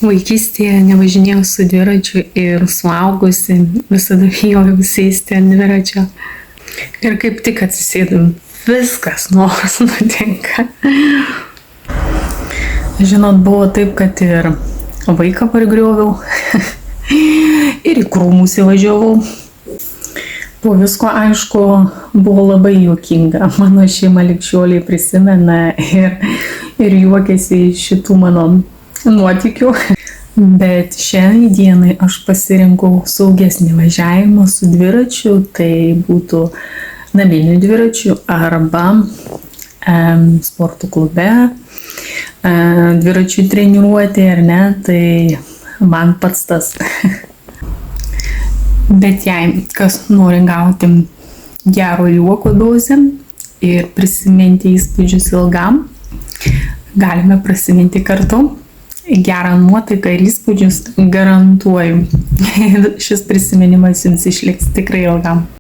vaikystėje nevažinėjau su dviračiu ir suaugusi visada bijojau sėsti ant dviračio. Ir kaip tik atsisėdum, viskas nors nutinka. Žinot, buvo taip, kad ir vaiką pargrioviau ir į krūmus įvažiavau. Po visko, aišku, buvo labai juokinga. Mano šeima ligšioliai prisimena ir juokiasi iš šitų mano nuotykių. Bet šiandien dienai aš pasirinkau saugesnį važiavimą su dviračiu, tai būtų naminiu dviračiu arba sporto klube, dviračių treniruotė ar ne, tai man pats tas. Bet jei kas nori gauti gero juoko dozę ir prisiminti įspūdžius ilgam, galime prisiminti kartu. Gerą nuotaiką ir įspūdžius garantuoju. Šis prisiminimas jums išliks tikrai ilgam.